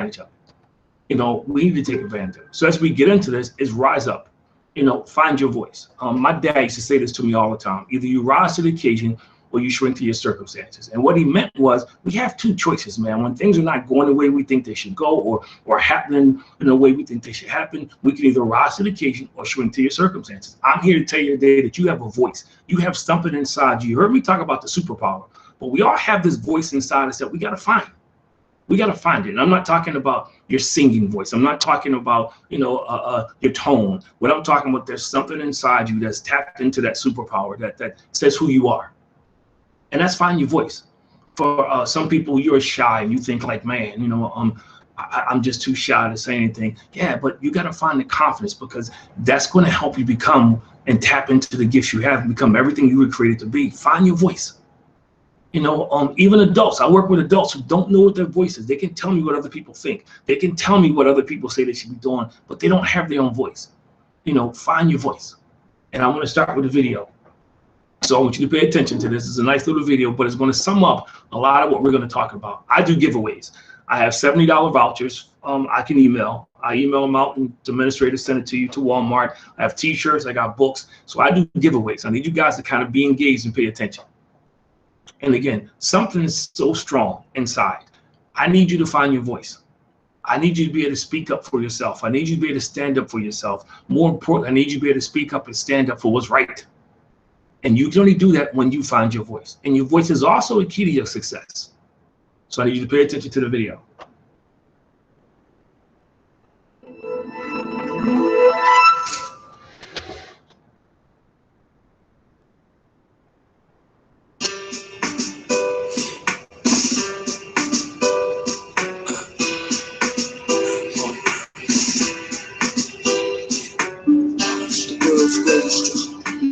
of. We need to take advantage of it. So as we get into this, is rise up. Find your voice. My dad used to say this to me all the time. Either you rise to the occasion or you shrink to your circumstances. And what he meant was we have two choices, man. When things are not going the way we think they should go or happening in the way we think they should happen, we can either rise to the occasion or shrink to your circumstances. I'm here to tell you today that you have a voice. You have something inside you. You heard me talk about the superpower, but we all have this voice inside us that we got to find. We got to find it. And I'm not talking about your singing voice. I'm not talking about, your tone. What I'm talking about, there's something inside you that's tapped into that superpower that says who you are. And that's find your voice. For some people, you're shy and you think like, man, I'm just too shy to say anything. Yeah, but you got to find the confidence, because that's going to help you become and tap into the gifts you have and become everything you were created to be. Find your voice. Even adults, I work with adults who don't know what their voice is. They can tell me what other people think. They can tell me what other people say they should be doing, but they don't have their own voice. Find your voice. And I'm going to start with a video. So I want you to pay attention to this. It's a nice little video, but it's going to sum up a lot of what we're going to talk about. I do giveaways. I have $70 vouchers. I can email. I email them out, and the administrator send it to you to Walmart. I have T-shirts. I got books. So I do giveaways. I need you guys to kind of be engaged and pay attention. And again, something is so strong inside. I need you to find your voice. I need you to be able to speak up for yourself. I need you to be able to stand up for yourself. More important, I need you to be able to speak up and stand up for what's right. And you can only do that when you find your voice. And your voice is also a key to your success. So I need you to pay attention to the video.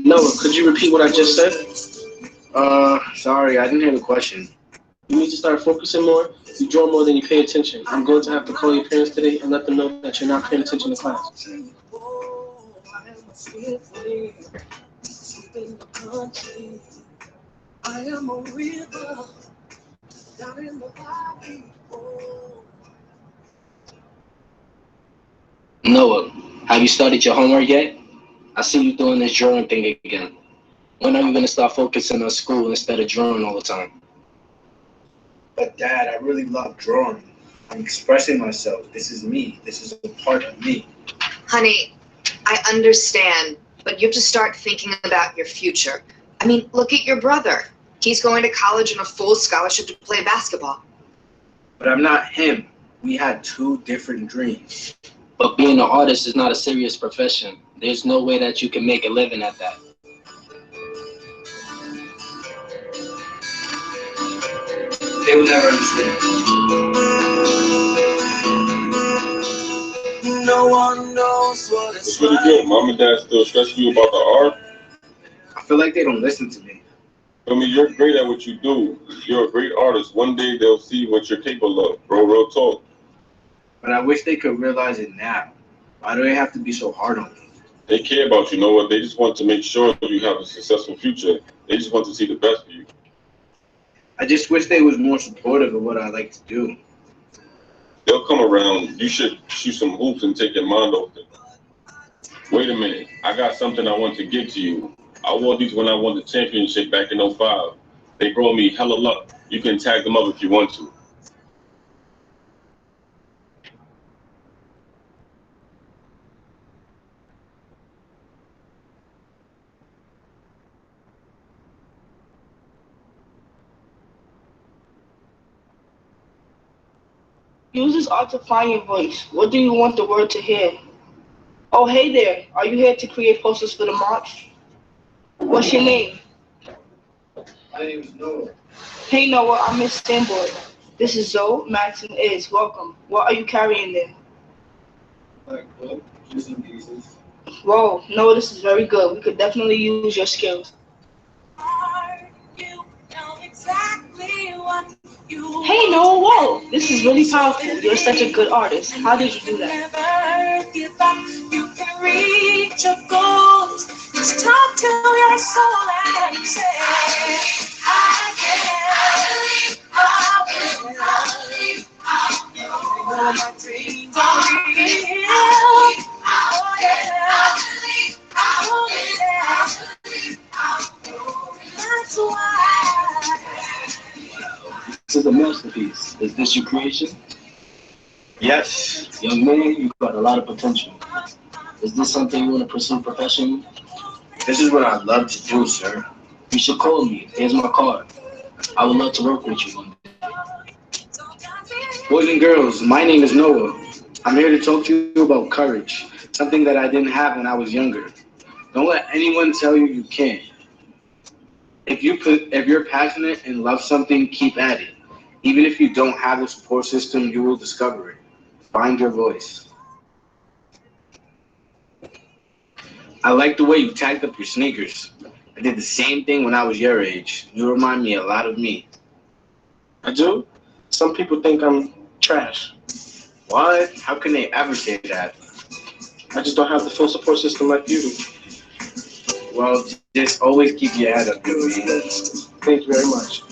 Noah, could you repeat what I just said? Sorry, I didn't hear the question. You need to start focusing more. You draw more than you pay attention. I'm going to have to call your parents today and let them know that you're not paying attention to class. Noah, have you started your homework yet? I see you doing this drawing thing again. When are you going to start focusing on school instead of drawing all the time? But Dad, I really love drawing. I'm expressing myself. This is me. This is a part of me. Honey, I understand, but you have to start thinking about your future. I mean, look at your brother. He's going to college on a full scholarship to play basketball. But I'm not him. We had two different dreams. But being an artist is not a serious profession. There's no way that you can make a living at that. They will never understand. No one knows what it's really good. Mom and Dad still stressing you about the art? I feel like they don't listen to me. I mean, you're great at what you do. You're a great artist. One day they'll see what you're capable of, bro. Real talk. But I wish they could realize it now. Why do they have to be so hard on me? They care about you, Noah. They just want to make sure you have a successful future. They just want to see the best for you. I just wish they was more supportive of what I like to do. They'll come around. You should shoot some hoops and take your mind off it. Wait a minute. I got something I want to give to you. I wore these when I won the championship back in 05. They brought me hella luck. You can tag them up if you want to. Use this art to find your voice. What do you want the world to hear? Oh, hey there. Are you here to create posters for the march? What's your name? My name is Noah. Hey, Noah, I'm Miss Stanboy. This is Zoe, Max, and Iz. Welcome. What are you carrying there? Black book, just in pieces. Whoa, Noah, this is very good. We could definitely use your skills. Hey, Noah, whoa. This is really powerful. You're such a good artist. How did you do that? You can reach your goals. Just talk to your soul and say, I can. I all my dreams are real. Oh yeah. Oh yeah. That's why. This is a masterpiece. Is this your creation? Yes. Young man, you've got a lot of potential. Is this something you want to pursue professionally? This is what I love to do, sir. You should call me. Here's my card. I would love to work with you one day. Boys and girls, my name is Noah. I'm here to talk to you about courage, something that I didn't have when I was younger. Don't let anyone tell you you can't. If you're passionate and love something, keep at it. Even if you don't have the support system, you will discover it. Find your voice. I like the way you tagged up your sneakers. I did the same thing when I was your age. You remind me a lot of me. I do? Some people think I'm trash. What? How can they ever say that? I just don't have the full support system like you do. Well, just always keep your head up, dude. Thank you very much.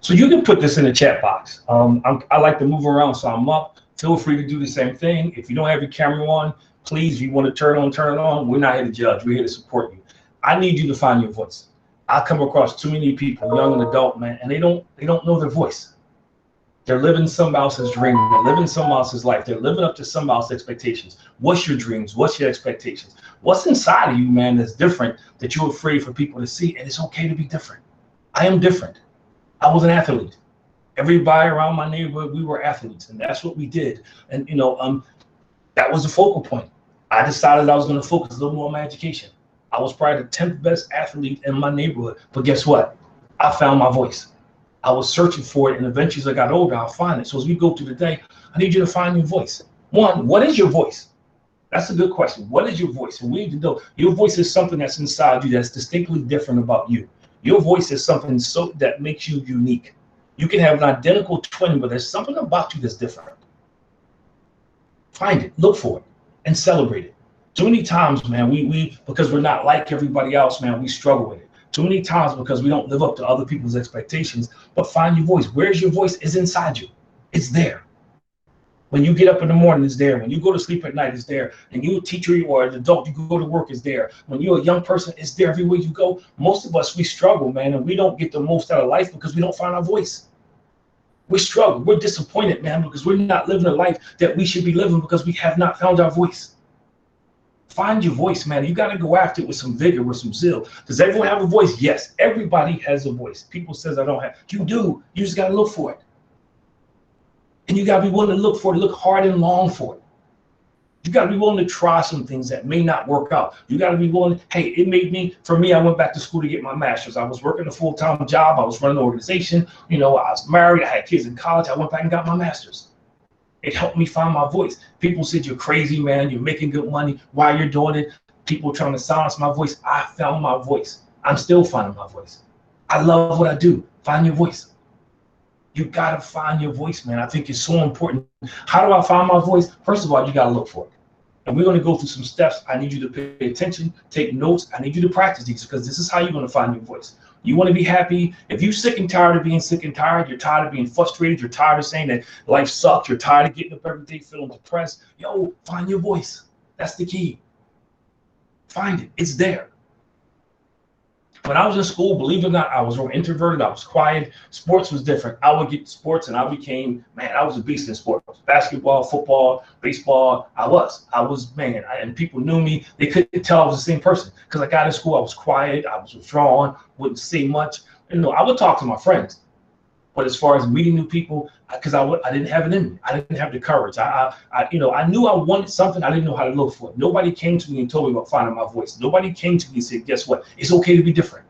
So you can put this in the chat box. I like to move around, so I'm up. Feel free to do the same thing. If you don't have your camera on, please, if you want to turn it on. We're not here to judge. We're here to support you. I need you to find your voice. I come across too many people, young and adult, man, and they don't know their voice. They're living somebody else's dream. They're living somebody else's life. They're living up to somebody else's expectations. What's your dreams? What's your expectations? What's inside of you, man, that's different that you're afraid for people to see? And it's okay to be different. I am different. I was an athlete. Everybody around my neighborhood, we were athletes, and that's what we did. And that was the focal point. I decided I was going to focus a little more on my education. I was probably the 10th best athlete in my neighborhood, but guess what? I found my voice. I was searching for it, and eventually as I got older, I'll find it. So as we go through the day, I need you to find your voice. One, what is your voice? That's a good question. What is your voice? And we need to know your voice is something that's inside you that's distinctly different about you. Your voice is something that makes you unique. You can have an identical twin, but there's something about you that's different. Find it, look for it, and celebrate it. Too many times, man, we because we're not like everybody else, man, we struggle with it. Too many times because we don't live up to other people's expectations, but find your voice. Where's your voice? It's inside you. It's there. When you get up in the morning, it's there. When you go to sleep at night, it's there. And you're a teacher or an adult, you go to work, it's there. When you're a young person, it's there everywhere you go. Most of us, we struggle, man, and we don't get the most out of life because we don't find our voice. We struggle. We're disappointed, man, because we're not living a life that we should be living because we have not found our voice. Find your voice, man. You got to go after it with some vigor, with some zeal. Does everyone have a voice? Yes, everybody has a voice. People says I don't have. You do. You just got to look for it. And you got to be willing to look for it, look hard and long for it. You got to be willing to try some things that may not work out. You got to be willing. Hey, it made me, for me, I went back to school to get my master's. I was working a full-time job. I was running an organization. I was married. I had kids in college. I went back and got my master's. It helped me find my voice. People said, you're crazy, man. You're making good money. Why you're doing it? People trying to silence my voice. I found my voice. I'm still finding my voice. I love what I do. Find your voice. You got to find your voice, man. I think it's so important. How do I find my voice? First of all, you got to look for it. And we're going to go through some steps. I need you to pay attention, take notes. I need you to practice these because this is how you're going to find your voice. You want to be happy. If you're sick and tired of being sick and tired, you're tired of being frustrated, you're tired of saying that life sucks, you're tired of getting up every day feeling depressed, find your voice. That's the key. Find it. It's there. When I was in school, believe it or not, I was more introverted. I was quiet. Sports was different. I would get sports and I was a beast in sports. Basketball, football, baseball. I was, and people knew me. They couldn't tell I was the same person because I got in school. I was quiet. I was withdrawn, wouldn't say much. I would talk to my friends. But as far as meeting new people, because I didn't have it in me. I didn't have the courage. I knew I wanted something. I didn't know how to look for it. Nobody came to me and told me about finding my voice. Nobody came to me and said, guess what? It's okay to be different.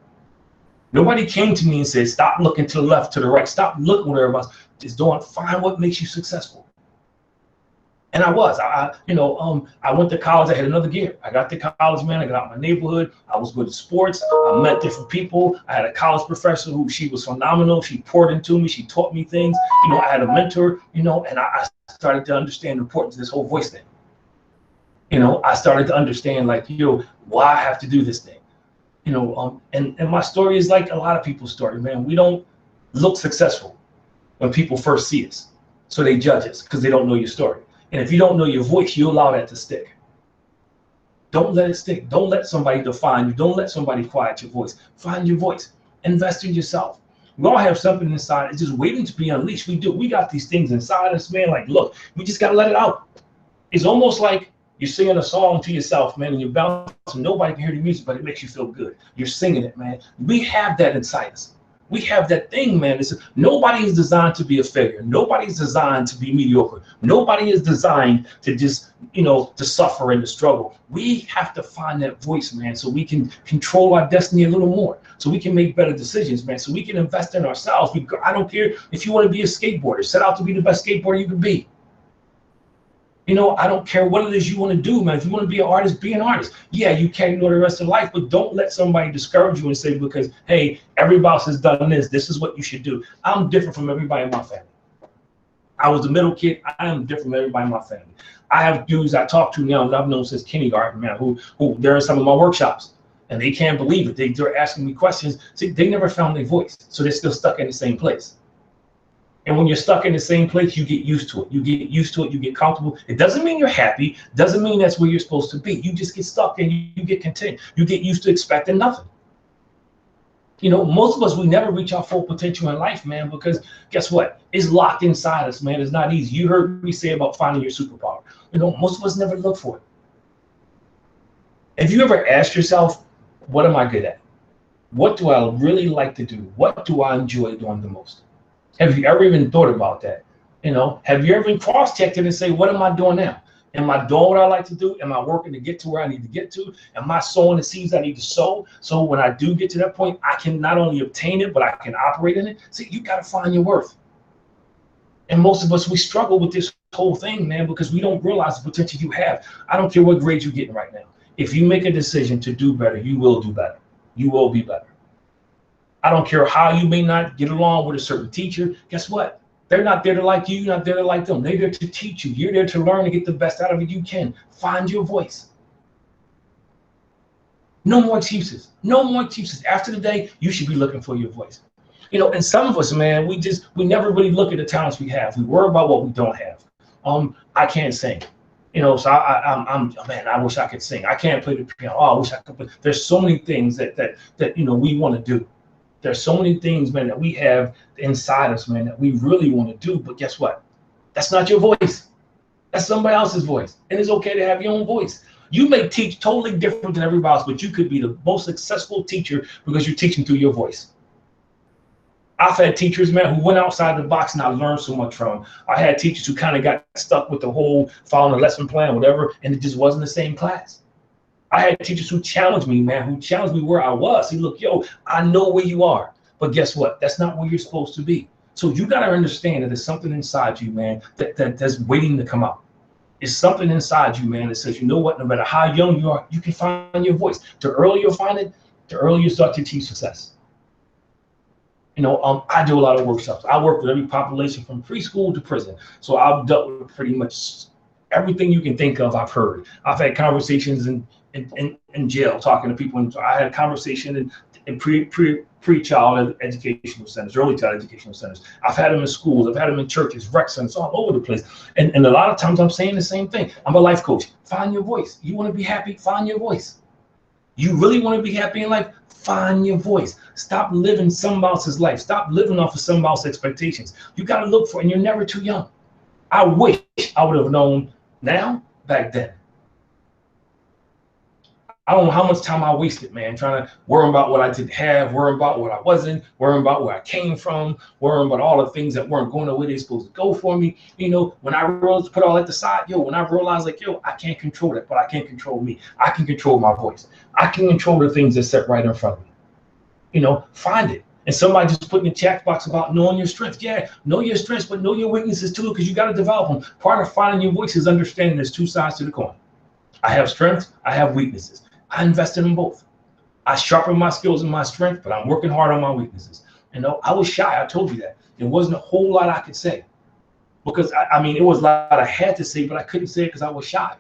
Nobody came to me and said, stop looking to the left, to the right. Stop looking what everybody else is doing. Find what makes you successful. And I was. I went to college. I had another gear. I got to college, man. I got out of my neighborhood. I was good at sports. I met different people. I had a college professor she was phenomenal. She poured into me. She taught me things. I had a mentor, and I started to understand the importance of this whole voice thing. I started to understand, why I have to do this thing. And my story is like a lot of people's story, man. We don't look successful when people first see us. So they judge us because they don't know your story. And if you don't know your voice, you allow that to stick. Don't let it stick. Don't let somebody define you. Don't let somebody quiet your voice. Find your voice. Invest in yourself. We all have something inside. It's just waiting to be unleashed. We do. We got these things inside us, man. Like, look, we just got to let it out. It's almost like you're singing a song to yourself, man, and you're bouncing. Nobody can hear the music, but it makes you feel good. You're singing it, man. We have that inside us. We have that thing, man. Nobody is designed to be a failure. Nobody is designed to be mediocre. Nobody is designed to just, to suffer and to struggle. We have to find that voice, man, so we can control our destiny a little more, so we can make better decisions, man, so we can invest in ourselves. I don't care if you want to be a skateboarder. Set out to be the best skateboarder you can be. I don't care what it is you want to do, man. If you want to be an artist, be an artist. Yeah, you can't know the rest of life, but don't let somebody discourage you and say, because, hey, everybody else has done this. This is what you should do. I'm different from everybody in my family. I was the middle kid. I am different from everybody in my family. I have dudes I talk to now that I've known since kindergarten, man, who they're in some of my workshops, and they can't believe it. They're asking me questions. See, they never found their voice, so they're still stuck in the same place. And when you're stuck in the same place, you get used to it. You get used to it. You get comfortable. It doesn't mean you're happy. Doesn't mean that's where you're supposed to be. You just get stuck and you get content. You get used to expecting nothing. Most of us, we never reach our full potential in life, man, because guess what? It's locked inside us, man. It's not easy. You heard me say about finding your superpower. Most of us never look for it. Have you ever asked yourself, what am I good at? What do I really like to do? What do I enjoy doing the most? Have you ever even thought about that? Have you ever cross-checked it and say, what am I doing now? Am I doing what I like to do? Am I working to get to where I need to get to? Am I sowing the seeds I need to sow? So when I do get to that point, I can not only obtain it, but I can operate in it. See, you got to find your worth. And most of us, we struggle with this whole thing, man, because we don't realize the potential you have. I don't care what grade you're getting right now. If you make a decision to do better, you will do better. You will be better. I don't care how you may not get along with a certain teacher. Guess what? They're not there to like you. You're not there to like them. They're there to teach you. You're there to learn and get the best out of it you can. Find your voice. No more excuses. No more excuses. After the day, you should be looking for your voice. And some of us, man, we never really look at the talents we have. We worry about what we don't have. I can't sing. So I wish I could sing. I can't play the piano. Oh, I wish I could play. There's so many things that we want to do. There's so many things, man, that we have inside us, man, that we really want to do. But guess what? That's not your voice. That's somebody else's voice. And it's okay to have your own voice. You may teach totally different than everybody else, but you could be the most successful teacher because you're teaching through your voice. I've had teachers, man, who went outside the box and I learned so much from them. I had teachers who kind of got stuck with the whole following a lesson plan, whatever, and it just wasn't the same class. I had teachers who challenged me, man, who challenged me where I was. See, look, yo, I know where you are, but guess what? That's not where you're supposed to be. So you got to understand that there's something inside you, man, that's waiting to come out. It's something inside you, man, that says, you know what, no matter how young you are, you can find your voice. The earlier you find it, the earlier you start to achieve success. I do a lot of workshops. I work with every population from preschool to prison. So I've dealt with pretty much everything you can think of. I've heard. I've had conversations in jail talking to people. And I had a conversation in pre-child educational centers, early child educational centers. I've had them in schools. I've had them in churches, rec centers, all over the place. And a lot of times I'm saying the same thing. I'm a life coach. Find your voice. You want to be happy? Find your voice. You really want to be happy in life? Find your voice. Stop living somebody else's life. Stop living off of somebody else's expectations. You got to look for it, and you're never too young. I wish I would have known now back then. I don't know how much time I wasted, man, trying to worry about what I didn't have, worrying about what I wasn't, worrying about where I came from, worrying about all the things that weren't going the way they're supposed to go for me. When I realized, put all that aside, when I realized, I can't control that, but I can't control me. I can control my voice. I can control the things that sit right in front of me. Find it. And somebody just put in the chat box about knowing your strengths. Yeah, know your strengths, but know your weaknesses too, because you got to develop them. Part of finding your voice is understanding there's two sides to the coin. I have strengths, I have weaknesses. I invest in them both. I sharpen my skills and my strength, but I'm working hard on my weaknesses. I was shy. I told you that. There wasn't a whole lot I could say because it was a lot I had to say, but I couldn't say it because I was shy.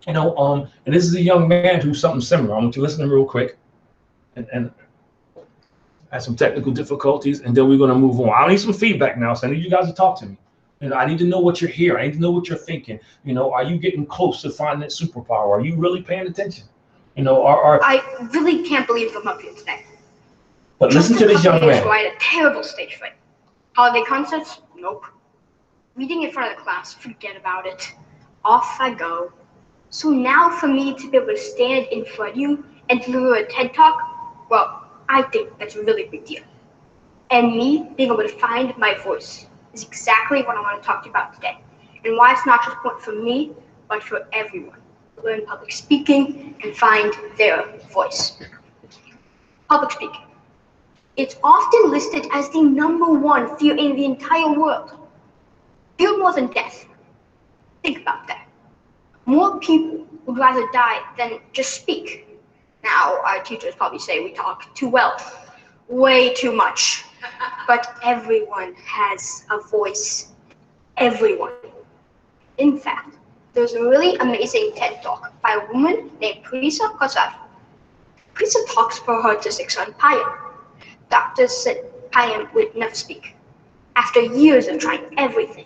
And this is a young man who's something similar. I want you to listen real quick. and had some technical difficulties, and then we're going to move on. I need some feedback now, so I need you guys to talk to me. And I need to know what you're hearing. I need to know what you're thinking. You know, are you getting close to finding that superpower? Are you really paying attention? You know, I really can't believe I'm up here today. But listen to this young man. I had a terrible stage fright. Holiday concerts? Nope. Reading in front of the class? Forget about it. Off I go. So now for me to be able to stand in front of you and deliver a TED Talk, well, I think that's a really big deal. And me being able to find my voice is exactly what I want to talk to you about today. And why it's not just important for me, but for everyone. Learn public speaking and find their voice. Public speaking. It's often listed as the #1 fear in the entire world. Fear more than death. Think about that. More people would rather die than just speak. Now, our teachers probably say we talk too well, way too much. But everyone has a voice. Everyone. In fact, there's a really amazing TED Talk by a woman named Prisa Kosar. Prisa talks for her autistic son, Payam. Doctors said Payam would never speak. After years of trying everything,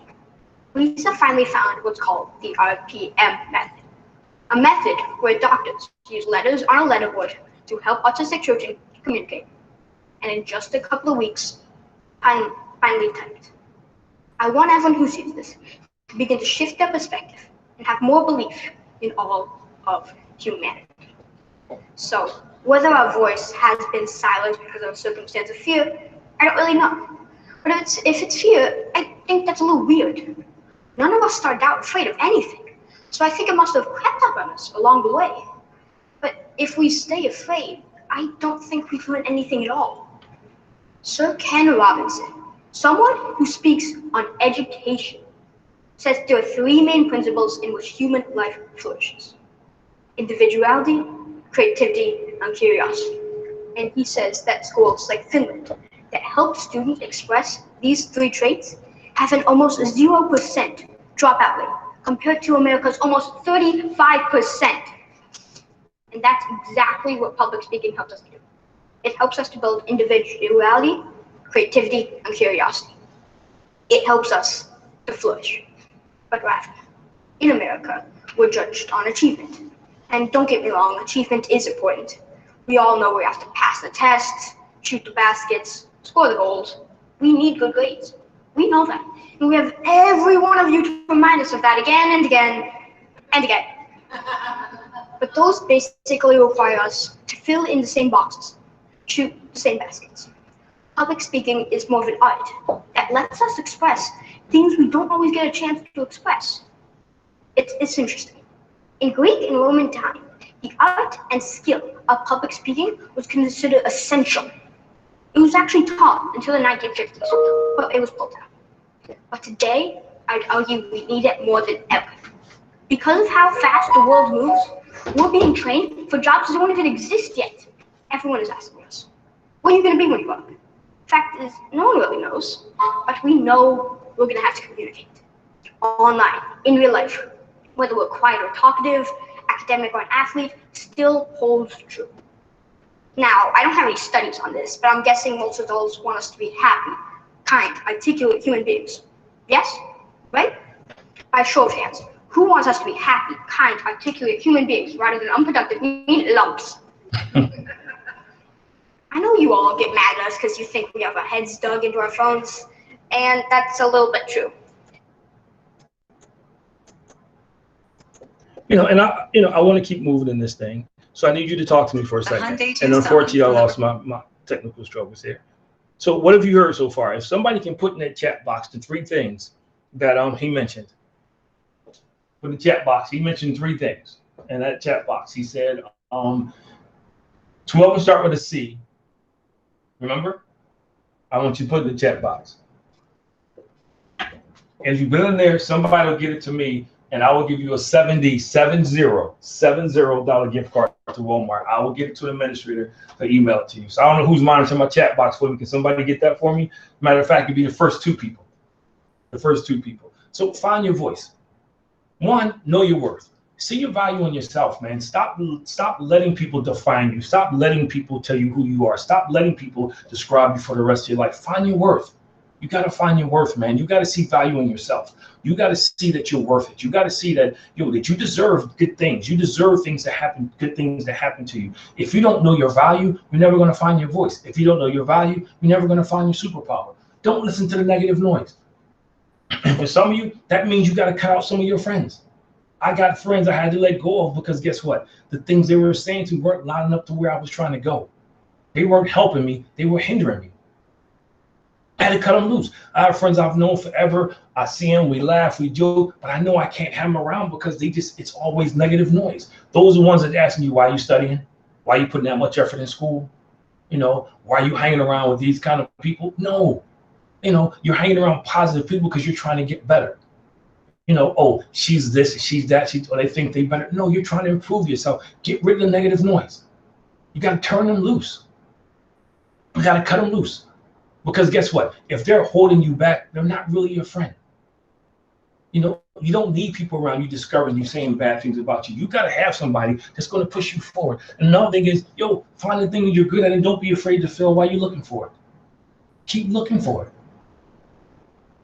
Prisa finally found what's called the RPM method. A method where doctors use letters on a letterboard to help autistic children communicate. And in just a couple of weeks, Payam finally typed. I want everyone who sees this to begin to shift their perspective and have more belief in all of humanity. So, whether our voice has been silenced because of a circumstance of fear, I don't really know. But if it's fear, I think that's a little weird. None of us started out afraid of anything, so I think it must have crept up on us along the way. But if we stay afraid, I don't think we've learned anything at all. Sir Ken Robinson, someone who speaks on education, says there are 3 main principles in which human life flourishes: individuality, creativity, and curiosity. And he says that schools like Finland that help students express these 3 traits have an almost 0% dropout rate compared to America's almost 35%. And that's exactly what public speaking helps us do. It helps us to build individuality, creativity, and curiosity. It helps us to flourish. But rather, in America, we're judged on achievement. And don't get me wrong, achievement is important. We all know we have to pass the tests, shoot the baskets, score the goals. We need good grades. We know that. And we have every one of you to remind us of that again and again and again. But those basically require us to fill in the same boxes, shoot the same baskets. Public speaking is more of an art that lets us express things we don't always get a chance to express. It's interesting. In Greek and Roman time, the art and skill of public speaking was considered essential. It was actually taught until the 1950s, but it was pulled out. But today, I'd argue we need it more than ever. Because of how fast the world moves, we're being trained for jobs that don't even exist yet. Everyone is asking us, what are you going to be when you grow up? Fact is, no one really knows, but we know we're going to have to communicate. Online, in real life, whether we're quiet or talkative, academic or an athlete, still holds true. Now, I don't have any studies on this, but I'm guessing most adults want us to be happy, kind, articulate human beings. Yes? Right? By show of hands, who wants us to be happy, kind, articulate human beings rather than unproductive, mean lumps? I know you all get mad at us because you think we have our heads dug into our phones, and that's a little bit true. I want to keep moving in this thing. So I need you to talk to me for a second. And unfortunately, I lost my technical struggles here. So what have you heard so far? If somebody can put in that chat box the 3 things that he mentioned. Put in the chat box, he mentioned 3 things in that chat box. He said 2 of them start with a C. Remember? I want you to put in the chat box. As you put in there, somebody will get it to me, and I will give you a $70 gift card to Walmart. I will give it to the administrator to email it to you. So I don't know who's monitoring my chat box for me. Can somebody get that for me? Matter of fact, it'd be the first 2 people. The first 2 people. So find your voice. 1, know your worth. See your value in yourself, man. Stop letting people define you. Stop letting people tell you who you are. Stop letting people describe you for the rest of your life. Find your worth. You got to find your worth, man. You got to see value in yourself. You got to see that you're worth it. You got to see that, that you deserve good things. You deserve things to happen, good things to happen to you. If you don't know your value, you're never going to find your voice. If you don't know your value, you're never going to find your superpower. Don't listen to the negative noise. And for some of you, that means you got to cut out some of your friends. I got friends I had to let go of because guess what? The things they were saying to me weren't lining up to where I was trying to go. They weren't helping me. They were hindering me. I had to cut them loose. I have friends I've known forever. I see them, we laugh, we joke, but I know I can't have them around because it's always negative noise. Those are the ones that asking you, why are you studying? Why are you putting that much effort in school? Why are you hanging around with these kind of people? No, you're hanging around positive people because you're trying to get better. Oh, she's this, she's that, or they think they better. No, you're trying to improve yourself. Get rid of the negative noise. You got to turn them loose. You got to cut them loose. Because guess what? If they're holding you back, they're not really your friend. You don't need people around you discovering you saying bad things about you. You got to have somebody that's going to push you forward. And another thing is, find the thing that you're good at and don't be afraid to fail while you're looking for it. Keep looking for it.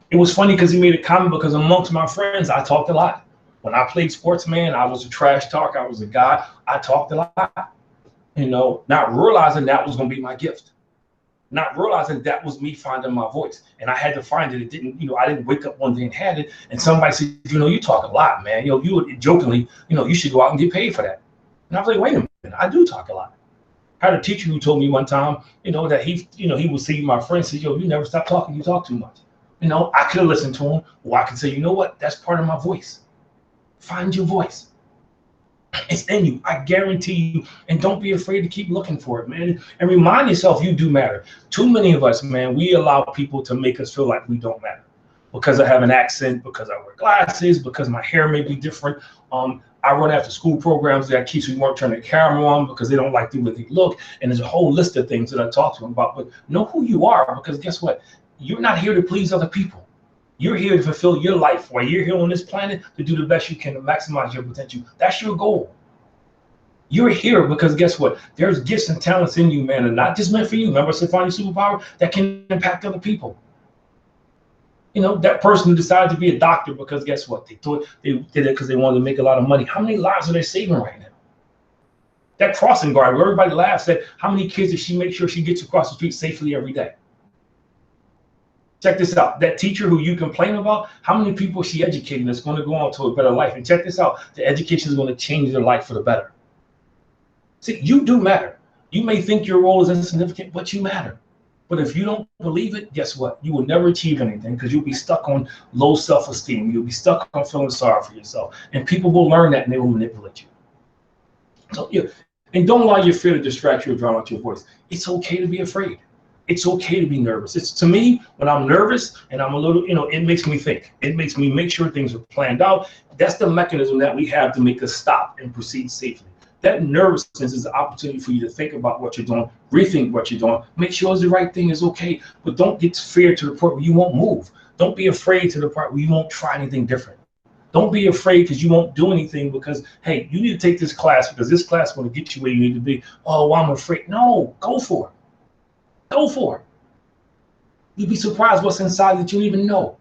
It was funny because he made a comment because amongst my friends, I talked a lot. When I played sports, man, I was a trash talker. I was a guy. I talked a lot. Not realizing that was going to be my gift. Not realizing that was me finding my voice. And I had to find it. It didn't, I didn't wake up one day and had it. And somebody said, you talk a lot, man. You would jokingly, you should go out and get paid for that. And I was like, wait a minute, I do talk a lot. I had a teacher who told me one time, that he would see my friend say, you never stop talking, you talk too much. I could have listened to him, or I could say, what? That's part of my voice. Find your voice. It's in you. I guarantee you. And don't be afraid to keep looking for it, man. And remind yourself you do matter. Too many of us, man, we allow people to make us feel like we don't matter. Because I have an accent, because I wear glasses, because my hair may be different. I run after school programs that keeps me won't turn the camera on because they don't like the way they look. And there's a whole list of things that I talk to them about. But know who you are, because guess what? You're not here to please other people. You're here to fulfill your life. While you're here on this planet to do the best you can to maximize your potential. That's your goal. You're here because guess what? There's gifts and talents in you, man, and not just meant for you. Remember, so find your superpower that can impact other people. That person who decided to be a doctor because guess what? They thought they did it because they wanted to make a lot of money. How many lives are they saving right now? That crossing guard where everybody laughs at, how many kids does she make sure she gets across the street safely every day? Check this out. That teacher who you complain about, how many people is she educating that's going to go on to a better life? And check this out. The education is going to change their life for the better. See, you do matter. You may think your role is insignificant, but you matter. But if you don't believe it, guess what? You will never achieve anything because you'll be stuck on low self-esteem. You'll be stuck on feeling sorry for yourself. And people will learn that and they will manipulate you. So, and don't allow your fear to distract you or drown out your voice. It's okay to be afraid. It's okay to be nervous. It's to me, when I'm nervous and I'm a little, it makes me think. It makes me make sure things are planned out. That's the mechanism that we have to make us stop and proceed safely. That nervousness is an opportunity for you to think about what you're doing, rethink what you're doing, make sure it's the right thing is okay, but don't get feared to the point where you won't move. Don't be afraid to the part where you won't try anything different. Don't be afraid because you won't do anything because, hey, you need to take this class because this class is going to get you where you need to be. Oh, well, I'm afraid. No, go for it. Go for it. You'd be surprised what's inside that you don't even know.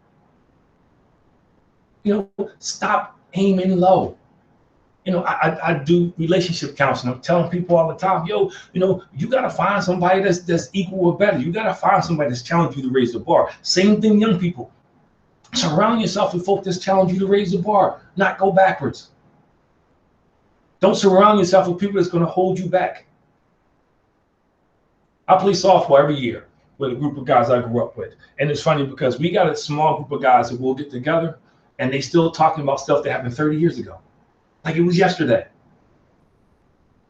Stop aiming low. I do relationship counseling. I'm telling people all the time, you got to find somebody that's equal or better. You got to find somebody that's challenging you to raise the bar. Same thing, young people. Surround yourself with folks that's challenge you to raise the bar, not go backwards. Don't surround yourself with people that's going to hold you back. I play softball every year with a group of guys I grew up with. And it's funny because we got a small group of guys that will get together and they still talking about stuff that happened 30 years ago. Like it was yesterday.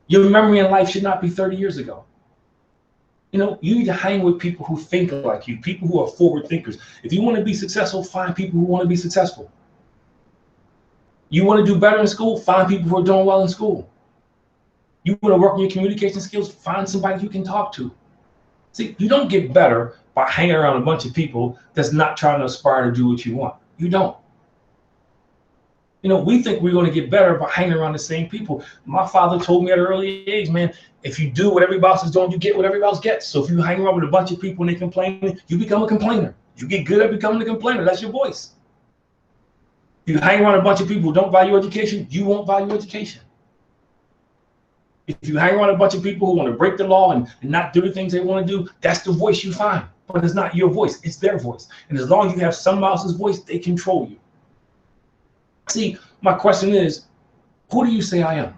Your memory in life should not be 30 years ago. You need to hang with people who think like you, people who are forward thinkers. If you want to be successful, find people who want to be successful. You want to do better in school, find people who are doing well in school. You want to work on your communication skills, find somebody you can talk to. See, you don't get better by hanging around a bunch of people that's not trying to aspire to do what you want. You don't. You know, we think we're going to get better by hanging around the same people. My father told me at an early age, man, if you do what everybody else is doing, you get what everybody else gets. So if you hang around with a bunch of people and they complain, you become a complainer. You get good at becoming a complainer. That's your voice. You hang around a bunch of people who don't value education, you won't value education. If you hang around a bunch of people who want to break the law and not do the things they want to do, that's the voice you find. But it's not your voice, it's their voice. And as long as you have somebody else's voice, they control you. See, my question is, who do you say I am?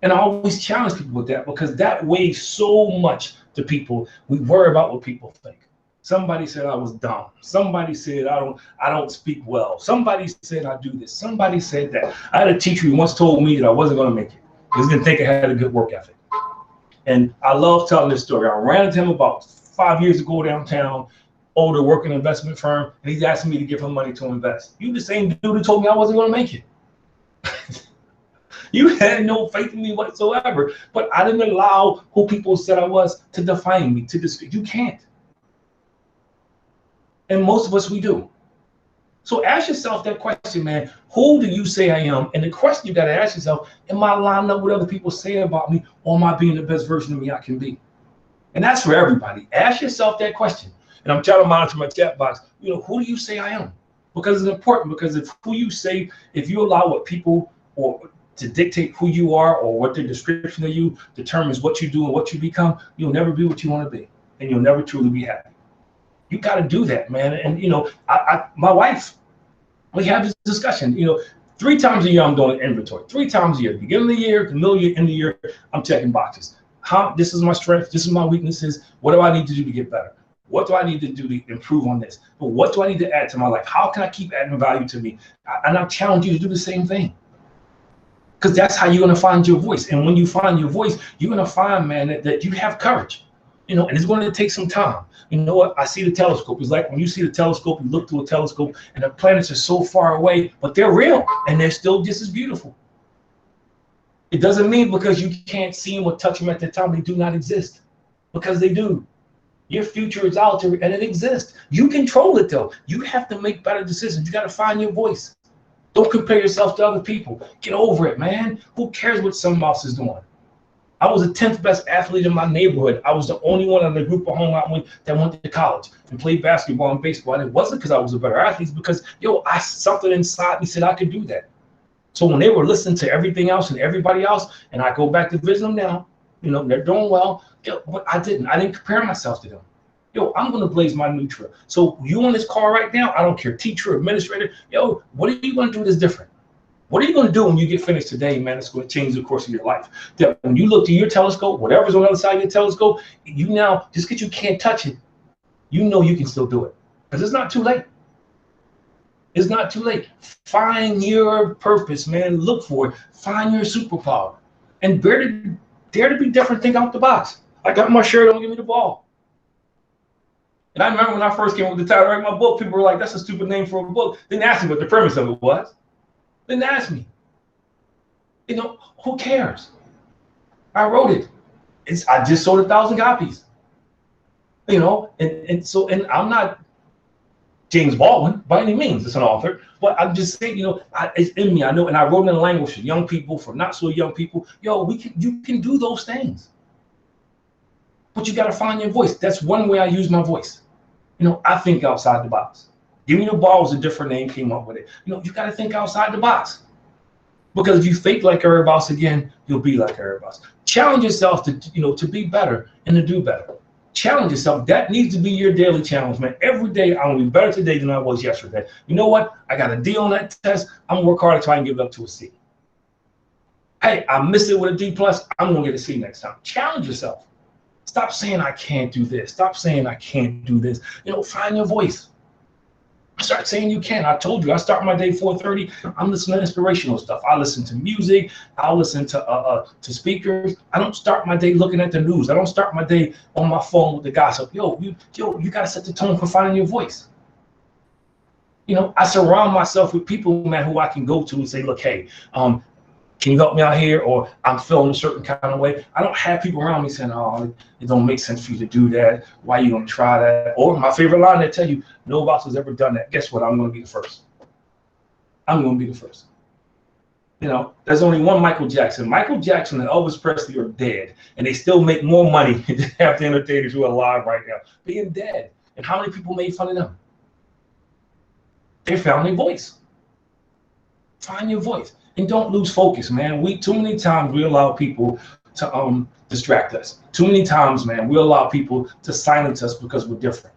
And I always challenge people with that, because that weighs so much to people. We worry about what people think. Somebody said I was dumb. Somebody said I don't speak well. Somebody said I do this. Somebody said that. I had a teacher who once told me that I wasn't going to make it. He didn't think I had a good work ethic. And I love telling this story. I ran into him about 5 years ago downtown, older, working investment firm, and he's asking me to give him money to invest. You the same dude who told me I wasn't going to make it. You had no faith in me whatsoever, but I didn't allow who people said I was to define me, to describe. You can't. And most of us, we do. So ask yourself that question, man. Who do you say I am? And the question you got to ask yourself, am I lining up with what other people say about me, or am I being the best version of me I can be? And that's for everybody. Ask yourself that question. And I'm trying to monitor my chat box. You know, who do you say I am? Because it's important, because if who you say, if you allow what people or to dictate who you are, or what their description of you determines what you do and what you become, you'll never be what you want to be, and you'll never truly be happy. You got to do that, man. And you know, my wife, we have this discussion. You know, 3 times a year I'm doing inventory. 3 times a year, beginning of the year, the middle of the year, end of the year, I'm checking boxes. This is my strength. This is my weaknesses. What do I need to do to get better? What do I need to do to improve on this? But what do I need to add to my life? How can I keep adding value to me? And I challenge you to do the same thing. Because that's how you're going to find your voice. And when you find your voice, you're going to find, man, that you have courage. You know, and it's going to take some time. You know what? I see the telescope. It's like when you see the telescope, you look through a telescope, and the planets are so far away, but they're real, and they're still just as beautiful. It doesn't mean because you can't see them or touch them at the time, they do not exist. Because they do. Your future is out there, and it exists. You control it, though. You have to make better decisions. You got to find your voice. Don't compare yourself to other people. Get over it, man. Who cares what someone else is doing? I was the 10th best athlete in my neighborhood. I was the only one in the group of home that went to college and played basketball and baseball. And it wasn't because I was a better athlete. It's because, something inside me said I could do that. So when they were listening to everything else and everybody else, and I go back to visit them now, you know, they're doing well. But I didn't compare myself to them. I'm going to blaze my new trail. So you on this call right now, I don't care, teacher, administrator, what are you going to do that's different? What are you going to do when you get finished today, man? It's going to change the course of your life. That when you look through your telescope, whatever's on the other side of your telescope, you now, just because you can't touch it, you know you can still do it. Because it's not too late. It's not too late. Find your purpose, man. Look for it. Find your superpower. And dare to be different, think out the box. I got my shirt, don't give me the ball. And I remember when I first came with the title, write my book, people were like, that's a stupid name for a book. Didn't ask me what the premise of it was. Didn't ask me. You know, who cares? I wrote it. I just sold 1,000 copies. You know, and I'm not James Baldwin by any means. It's an author, but I'm just saying, it's in me. I know, and I wrote it in a language for young people, for not so young people. You can do those things, but you got to find your voice. That's one way I use my voice. I think outside the box. Give me the ball was a different name, came up with it. You got to think outside the box. Because if you think like everybody else again, you'll be like everybody else. Challenge yourself to be better and to do better. Challenge yourself. That needs to be your daily challenge, man. Every day, I'm going to be better today than I was yesterday. You know what? I got a D on that test. I'm going to work hard to try and give it up to a C. Hey, I missed it with a D+. I'm going to get a C next time. Challenge yourself. Stop saying I can't do this. Stop saying I can't do this. Find your voice. Start saying you can. I told you, I start my day 4:30. I'm listening to inspirational stuff. I listen to music. I listen to speakers. I don't start my day looking at the news. I don't start my day on my phone with the gossip. You got to set the tone for finding your voice. I surround myself with people, man, who I can go to and say, look, hey, can you help me out here? Or I'm feeling a certain kind of way. I don't have people around me saying, oh, it don't make sense for you to do that. Why are you going to try that? Or my favorite line, they tell you, nobody has ever done that. Guess what? I'm going to be the first. I'm going to be the first. You know, there's only one Michael Jackson. Michael Jackson and Elvis Presley are dead, and they still make more money than half the entertainers who are alive right now, being dead. And how many people made fun of them? They found their voice. Find your voice, and don't lose focus, man. Too many times we allow people to distract us. Too many times, man, we allow people to silence us because we're different.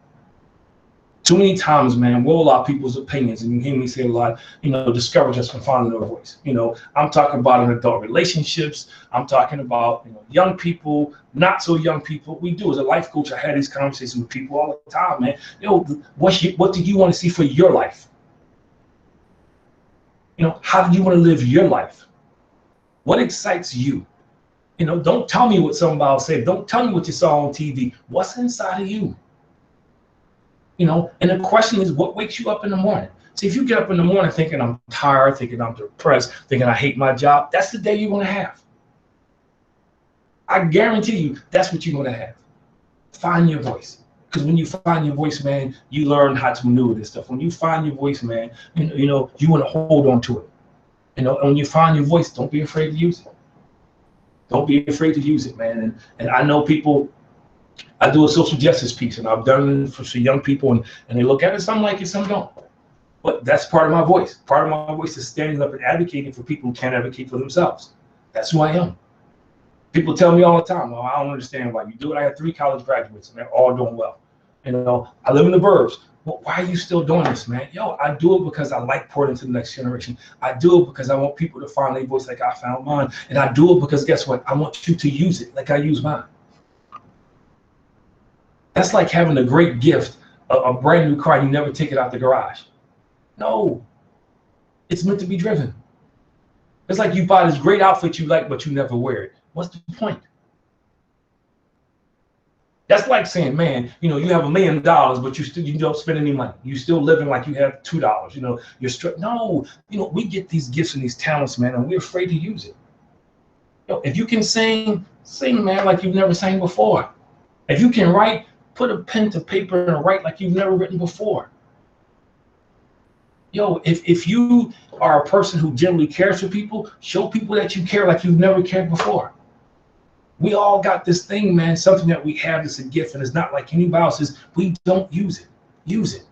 Too many times, man, we'll allow people's opinions, and you hear me say a lot, you know, discourage us from finding their voice. You know, I'm talking about in adult relationships. I'm talking about, you know, young people, not so young people. We do as a life coach. I had these conversations with people all the time, man. You know, what do you want to see for your life? You know, how do you want to live your life? What excites you? You know, don't tell me what somebody said. Don't tell me what you saw on TV. What's inside of you? You know, and the question is, what wakes you up in the morning? See, if you get up in the morning thinking I'm tired, thinking I'm depressed, thinking I hate my job, that's the day you're going to have. I guarantee you that's what you're going to have. Find your voice. Because when you find your voice, man, you learn how to maneuver this stuff. When you find your voice, man, you know, you want to hold on to it. You know, and when you find your voice, don't be afraid to use it. Don't be afraid to use it, man. And I know people, I do a social justice piece, and I've done it for young people, and they look at it, some like it, some don't. But that's part of my voice. Part of my voice is standing up and advocating for people who can't advocate for themselves. That's who I am. People tell me all the time, well, I don't understand why you do it. I have 3 college graduates, and they're all doing well. You know, I live in the burbs. Well, why are you still doing this, man? Yo, I do it because I like pouring into the next generation. I do it because I want people to find their voice like I found mine. And I do it because guess what? I want you to use it like I use mine. That's like having a great gift, a brand new car, and you never take it out the garage. No, it's meant to be driven. It's like you buy this great outfit you like, but you never wear it. What's the point? That's like saying, man, you know, you have $1 million, but you don't spend any money. You still living like you have $2. You know, no, you know, we get these gifts and these talents, man, and we're afraid to use it. You know, if you can sing, man, like you've never sang before. If you can write, put a pen to paper and write like you've never written before. Yo, if you are a person who generally cares for people, show people that you care like you've never cared before. We all got this thing, man, something that we have that's a gift, and it's not like anybody else's. We don't use it. Use it.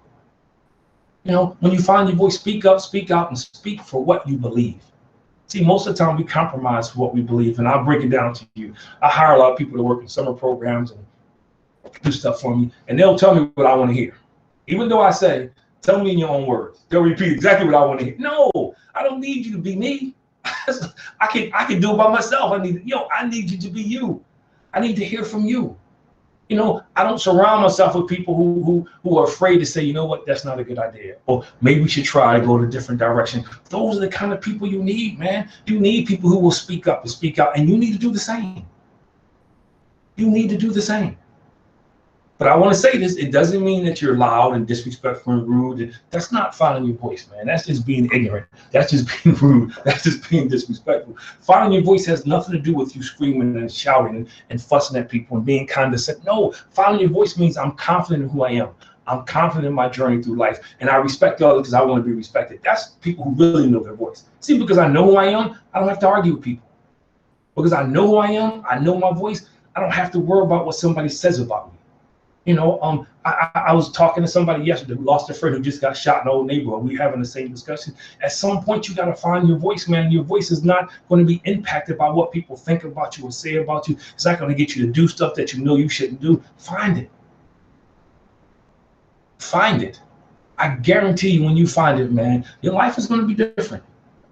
You know, when you find your voice, speak up, speak out, and speak for what you believe. See, most of the time we compromise for what we believe, and I'll break it down to you. I hire a lot of people to work in summer programs and do stuff for me, and they'll tell me what I want to hear. Even though I say, tell me in your own words. They'll repeat exactly what I want to hear. No, I don't need you to be me. I can do it by myself. I need you to be you. I need to hear from you. You know, I don't surround myself with people who are afraid to say, you know what, that's not a good idea. Or maybe we should try to go in a different direction. Those are the kind of people you need, man. You need people who will speak up and speak out, and you need to do the same. You need to do the same. But I want to say this, it doesn't mean that you're loud and disrespectful and rude. That's not finding your voice, man. That's just being ignorant. That's just being rude. That's just being disrespectful. Finding your voice has nothing to do with you screaming and shouting and fussing at people and being condescending. No, finding your voice means I'm confident in who I am. I'm confident in my journey through life. And I respect others because I want to be respected. That's people who really know their voice. See, because I know who I am, I don't have to argue with people. Because I know who I am, I know my voice, I don't have to worry about what somebody says about me. You know, I was talking to somebody yesterday who lost a friend who just got shot in an old neighborhood. We were having the same discussion. At some point, you got to find your voice, man. Your voice is not going to be impacted by what people think about you or say about you. It's not going to get you to do stuff that you know you shouldn't do. Find it. Find it. I guarantee you when you find it, man, your life is going to be different.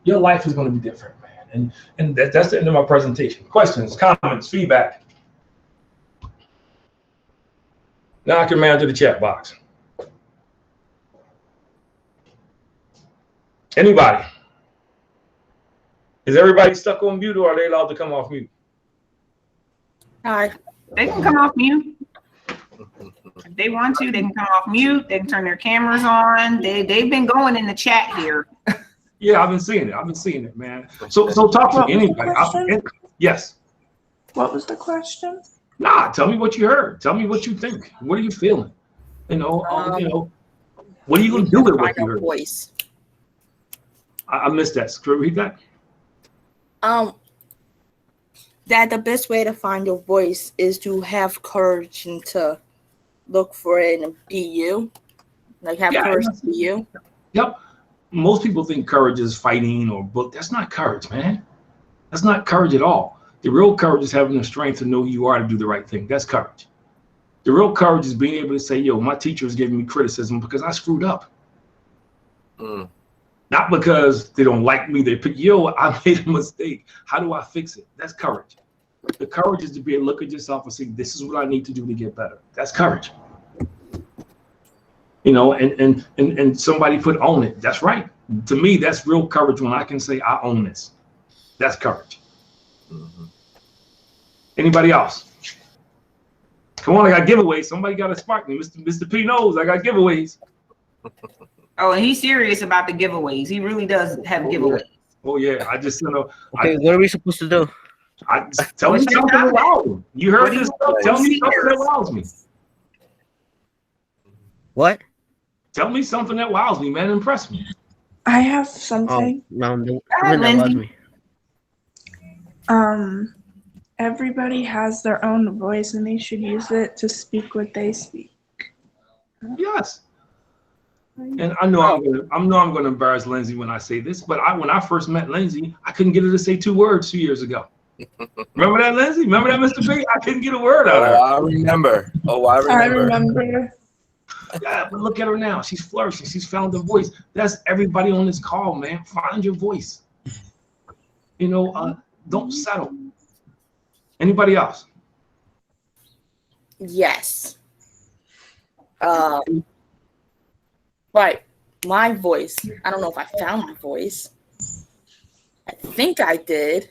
Your life is going to be different, man. And that's the end of my presentation. Questions, comments, feedback. Now I can manage the chat box. Anybody? Is everybody stuck on mute, or are they allowed to come off mute? Hi. They can come off mute. If they want to, they can come off mute. They can turn their cameras on. They've been going in the chat here. Yeah, I've been seeing it, man. So talk to anybody. Yes. What was the question? Nah, tell me what you heard. Tell me what you think. What are you feeling? You know, what are you gonna do with what you heard? Voice. I missed that. Could you read that? That the best way to find your voice is to have courage and to look for it and be you. Like have courage to be you. Yep. Most people think courage is fighting or book. That's not courage, man. That's not courage at all. The real courage is having the strength to know who you are to do the right thing. That's courage. The real courage is being able to say, yo, my teacher is giving me criticism because I screwed up. Not because they don't like me. They pick, yo, I made a mistake. How do I fix it? That's courage. The courage is to be able to look at yourself and say, this is what I need to do to get better. That's courage. You know, and somebody put own it. That's right. To me, that's real courage when I can say I own this. That's courage. Anybody else? Come on, I got giveaways. Somebody got to spark me. Mr. P knows I got giveaways. Oh, and he's serious about the giveaways. He really does have giveaways. Oh yeah, I just Okay, what are we supposed to do? Tell me something that wows me. You heard this stuff. Tell me something that wows me. What? Tell me something that wows me, man. Impress me. I have something. Everybody has their own voice and they should use it to speak what they speak. Yes. And I know I'm gonna embarrass Lindsay when I say this, but when I first met Lindsay, I couldn't get her to say 2 words 2 years ago. Remember that, Lindsay? Remember that, Mr. P? I couldn't get a word out of her. I remember. I remember. Yeah, but look at her now. She's flourishing. She's found a voice. That's everybody on this call, man. Find your voice. You know, don't settle. Anybody else? Yes. Right. My voice. I don't know if I found my voice. I think I did.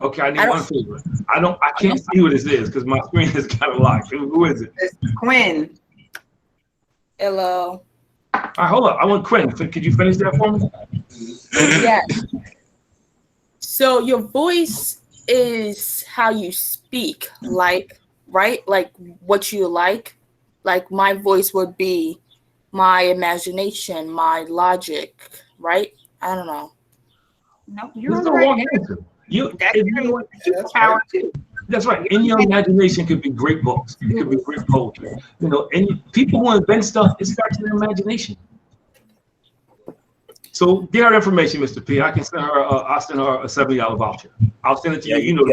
Okay, I need one favor. I can't see who this is because my screen is kind of locked. Who is it? It's Quinn. Hello. All right, hold up. I want Quinn. Could you finish that for me? Yes. So your voice is how you speak, like, right? Like what you like. Like my voice would be my imagination, my logic, right? I don't know. No, you're on the right answer. That's right. In your imagination could be great books. It could be great poetry. You know, and people who invent stuff, it starts in their imagination. So get her information, Mr. P. I can send her. I'll send her a $70 voucher. I'll send it to you. You know,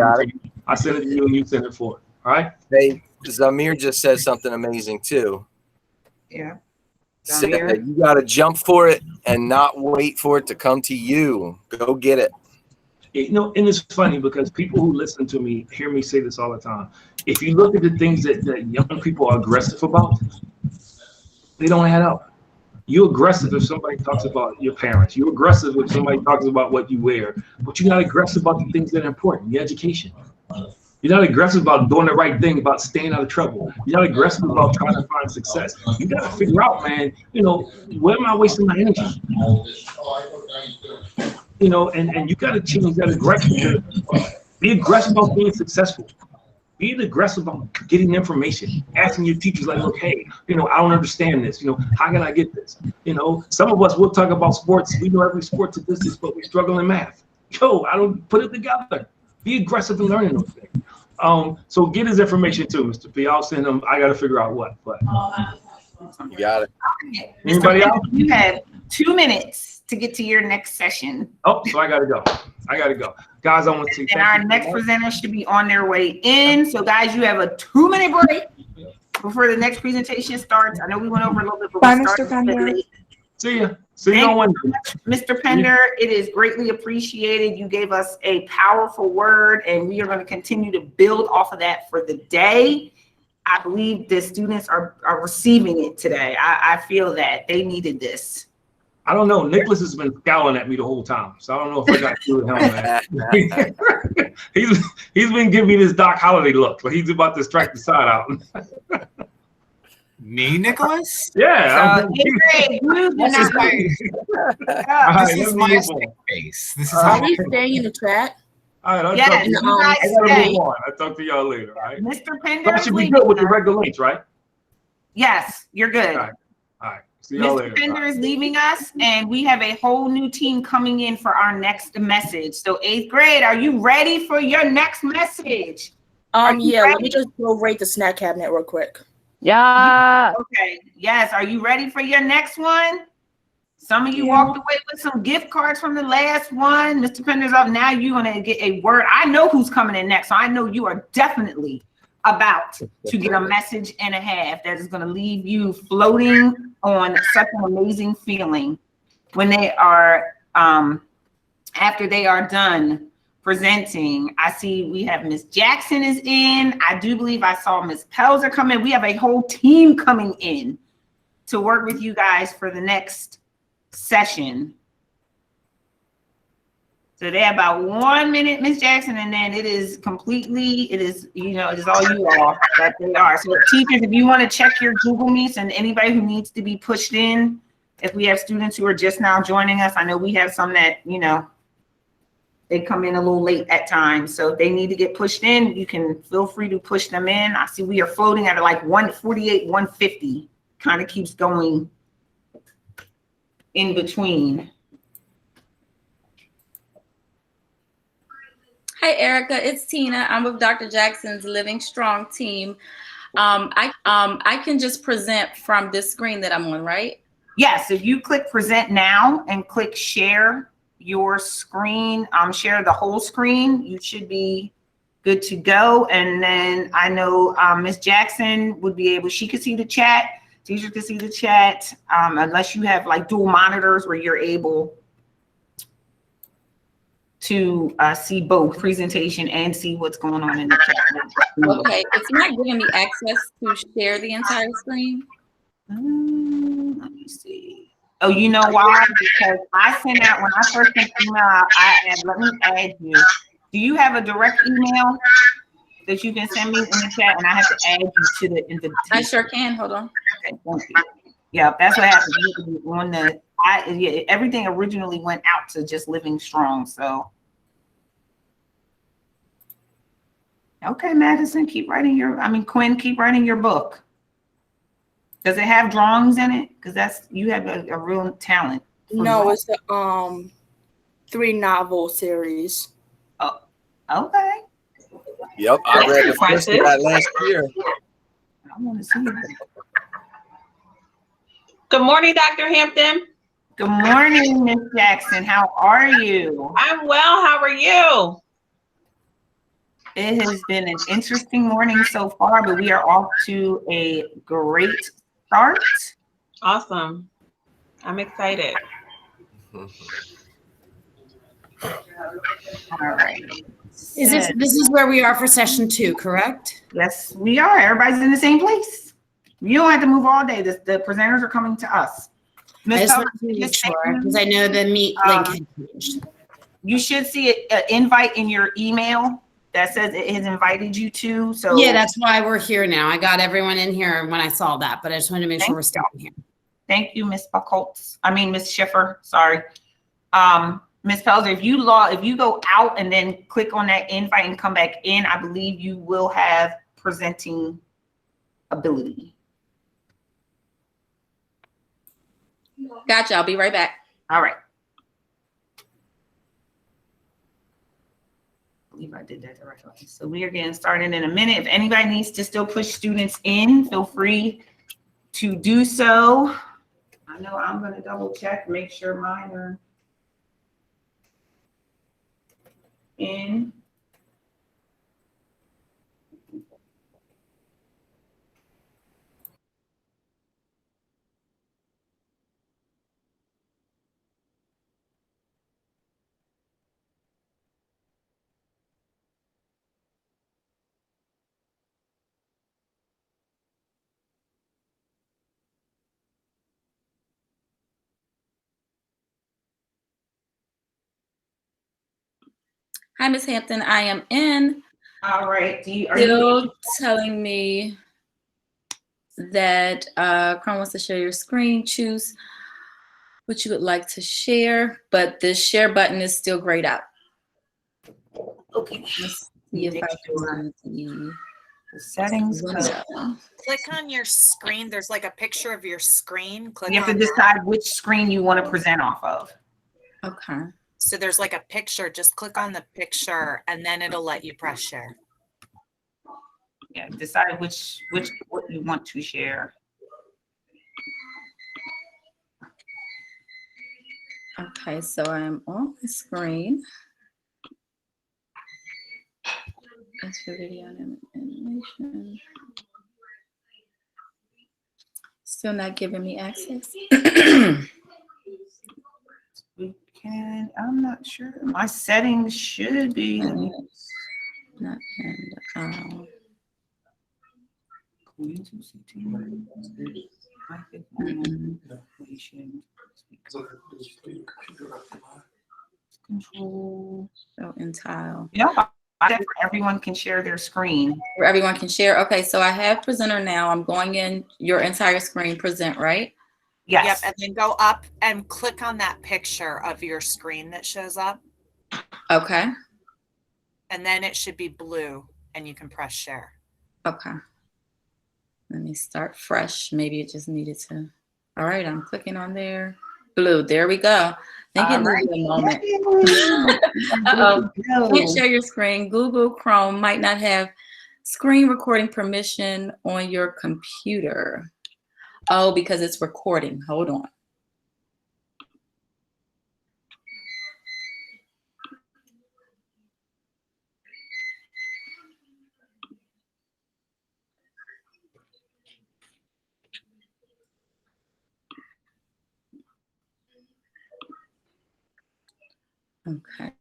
I send it to you, and you send it for it. All right. Hey, Zamir just said something amazing too. Yeah. Said that you got to jump for it and not wait for it to come to you. Go get it. You know, and it's funny because people who listen to me hear me say this all the time. If you look at the things that young people are aggressive about, they don't add up. You're aggressive if somebody talks about your parents. You're aggressive if somebody talks about what you wear. But you're not aggressive about the things that are important, your education. You're not aggressive about doing the right thing, about staying out of trouble. You're not aggressive about trying to find success. You got to figure out, man, you know, where am I wasting my energy? You know, and you got to change that aggression. Be aggressive about being successful. Be aggressive about getting information, asking your teachers like, look, hey, you know, I don't understand this. You know, how can I get this? You know, some of us will talk about sports. We know every sport to distance, but we struggle in math. Yo, I don't put it together. Be aggressive in learning those things. So get his information too, Mr. P. I'll send him. I got to figure out what. But you got it. Anybody else? You have 2 minutes to get to your next session. Oh, so I got to go. Guys, I want to say and our next presenter should be on their way in. So guys, you have a 2-minute break before the next presentation starts. I know we went over a little bit, but bye, we Mr. started Pender. late. See ya. See you on Wednesday. Mr. Pender, it is greatly appreciated. You gave us a powerful word, and we are going to continue to build off of that for the day. I believe the students are receiving it today. I feel that they needed this. I don't know. Nicholas has been scowling at me the whole time, so I don't know if I got to do with him, man. he's been giving me this Doc Holliday look, like he's about to strike the side out. Me, Nicholas? Yeah. This is my face. This is how Are we staying in the chat? All right, yes, you guys stay. I'll talk to y'all later, all right? Mr. Pender, I should be good with the regular links, right? Yes, you're good. All right. See y'all Mr. later. Pender is leaving us, and we have a whole new team coming in for our next message. So 8th grade, are you ready for your next message? Yeah, let me just go rate the snack cabinet real quick. Yeah. Okay. Yes. Are you ready for your next one? Some of you walked away with some gift cards from the last one. Mr. Pender's up. Now you're going to get a word. I know who's coming in next, so I know you are definitely about to get a message and a half that is going to leave you floating on such an amazing feeling when they are, after they are done presenting. I see we have Miss Jackson is in. I do believe I saw Miss Pelzer come in. We have a whole team coming in to work with you guys for the next session. So they have about 1 minute, Miss Jackson, and then it is completely, it is all you all that they are. So teachers, if you want to check your Google Meets, and anybody who needs to be pushed in, if we have students who are just now joining us, I know we have some that, they come in a little late at times. So if they need to get pushed in, you can feel free to push them in. I see we are floating at like 148, 150, kind of keeps going in between. Hi, Erica. It's Tina. I'm with Dr. Jackson's Living Strong team. I can just present from this screen that I'm on, right? Yes. If you click present now and click share your screen, share the whole screen, you should be good to go. And then I know Miss Jackson would be able, she could see the chat. Teachers can see the chat, unless you have like dual monitors where you're able to see both presentation and see what's going on in the chat. Okay, it's not giving me access to share the entire screen. Let me see. Oh, you know why? Because I sent out, when I first sent email out, let me add you. Do you have a direct email that you can send me in the chat, and I have to add you to the invitation? I sure can. Hold on. Okay, thank you. Yeah, that's what happened. You on the, everything originally went out to just Living Strong. So, okay, Madison, keep writing your. Quinn, keep writing your book. Does it have drawings in it? Because you have a real talent. No, it's the 3-novel series. Oh, okay. Yep, I read the first of that last year. I want to see it. Good morning, Dr. Hampton. Good morning, Miss Jackson. How are you? I'm well. How are you? It has been an interesting morning so far, but we are off to a great start. Awesome. I'm excited. All right. This is where we are for session 2, correct? Yes, we are. Everybody's in the same place. You don't have to move all day. The presenters are coming to us. I just want to make sure because I know the meet link had changed. You should see an invite in your email that says it has invited you to. So yeah, that's why we're here now. I got everyone in here when I saw that, but I just wanted to make sure we're still here. Thank you, Miss Buckholtz. Miss Schiffer. Sorry. Miss Pelzer, if you go out and then click on that invite and come back in, I believe you will have presenting ability. Gotcha. I'll be right back. All right. I believe I did that the right way. So we are getting started in a minute. If anybody needs to still push students in, feel free to do so. I know I'm going to double check, make sure mine are in. Hi, Miss Hampton. I am in. All right. Are you telling me that Chrome wants to share your screen? Choose what you would like to share, but the share button is still grayed out. Okay. Let's see if I can see. The settings. Click on your screen. There's like a picture of your screen. Click You have to on decide which screen you want to present off of. Okay. So there's like a picture. Just click on the picture and then it'll let you press share. Yeah, decide what you want to share. Okay, so I'm on the screen. That's for video and animation. Still not giving me access. We can, I'm not sure. My settings should be. Not and Control. So in tile. Yeah, everyone can share their screen. Where everyone can share. Okay, so I have presenter now. I'm going in your entire screen, present, right? Yes. Yep, and then go up and click on that picture of your screen that shows up. Okay. And then it should be blue and you can press share. Okay. Let me start fresh. Maybe it just needed to. All right, I'm clicking on there. Blue, there we go. I think it needed a moment. Uh-oh. Can't share your screen. Google Chrome might not have screen recording permission on your computer. Oh, because it's recording. Hold on. Okay.